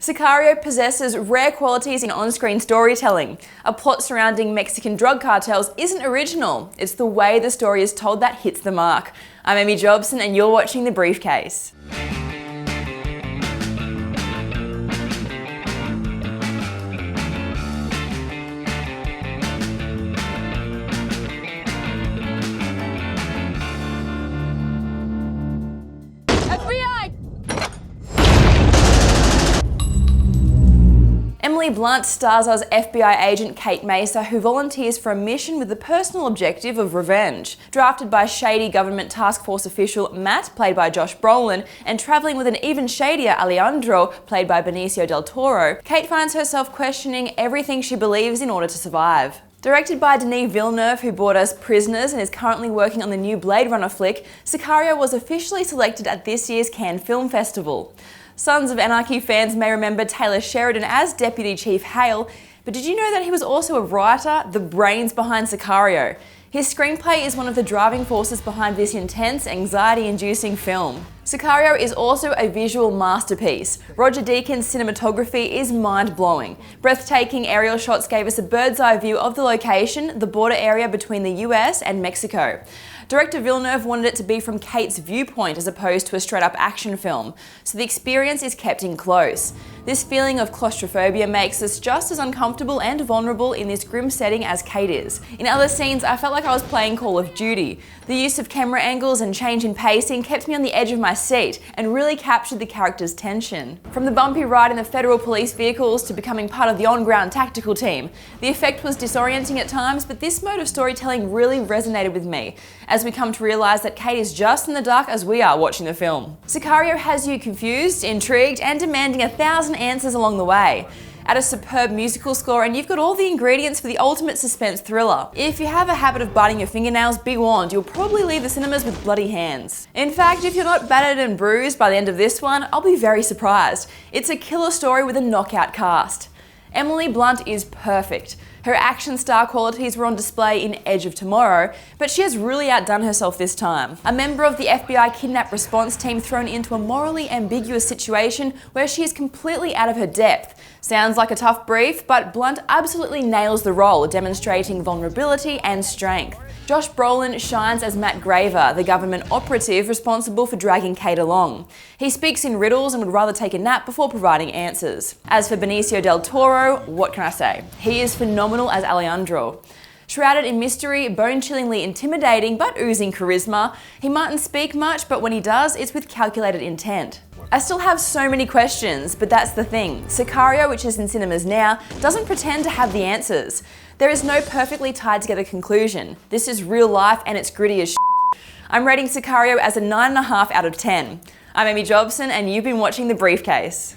Sicario possesses rare qualities in on-screen storytelling. A plot surrounding Mexican drug cartels isn't original. It's the way the story is told that hits the mark. I'm Amy Jobson and you're watching The Briefcase. Emily Blunt stars as FBI agent Kate Mesa, who volunteers for a mission with the personal objective of revenge. Drafted by shady government task force official Matt, played by Josh Brolin, and travelling with an even shadier Alejandro, played by Benicio del Toro, Kate finds herself questioning everything she believes in order to survive. Directed by Denis Villeneuve, who brought us Prisoners and is currently working on the new Blade Runner flick, Sicario was officially selected at this year's Cannes Film Festival. Sons of Anarchy fans may remember Taylor Sheridan as Deputy Chief Hale, but did you know that he was also a writer, the brains behind Sicario? His screenplay is one of the driving forces behind this intense, anxiety-inducing film. Sicario is also a visual masterpiece. Roger Deakins' cinematography is mind-blowing. Breathtaking aerial shots gave us a bird's-eye view of the location, the border area between the US and Mexico. Director Villeneuve wanted it to be from Kate's viewpoint as opposed to a straight-up action film, so the experience is kept in close. This feeling of claustrophobia makes us just as uncomfortable and vulnerable in this grim setting as Kate is. In other scenes, I felt like I was playing Call of Duty. The use of camera angles and change in pacing kept me on the edge of my seat and really captured the character's tension. From the bumpy ride in the federal police vehicles to becoming part of the on-ground tactical team, the effect was disorienting at times, but this mode of storytelling really resonated with me, as we come to realise that Kate is just in the dark as we are watching the film. Sicario has you confused, intrigued, and demanding 1,000 answers along the way. Add a superb musical score and you've got all the ingredients for the ultimate suspense thriller. If you have a habit of biting your fingernails, be warned, you'll probably leave the cinemas with bloody hands. In fact, if you're not battered and bruised by the end of this one, I'll be very surprised. It's a killer story with a knockout cast. Emily Blunt is perfect. Her action star qualities were on display in Edge of Tomorrow, but she has really outdone herself this time. A member of the FBI kidnap response team thrown into a morally ambiguous situation where she is completely out of her depth. Sounds like a tough brief, but Blunt absolutely nails the role, demonstrating vulnerability and strength. Josh Brolin shines as Matt Graver, the government operative responsible for dragging Kate along. He speaks in riddles and would rather take a nap before providing answers. As for Benicio del Toro, what can I say? He is phenomenal as Alejandro. Shrouded in mystery, bone-chillingly intimidating but oozing charisma, he mightn't speak much, but when he does, it's with calculated intent. I still have so many questions, but that's the thing. Sicario, which is in cinemas now, doesn't pretend to have the answers. There is no perfectly tied together conclusion. This is real life and it's gritty as shit. I'm rating Sicario as a 9.5 out of 10. I'm Amy Jobson and you've been watching The Briefcase.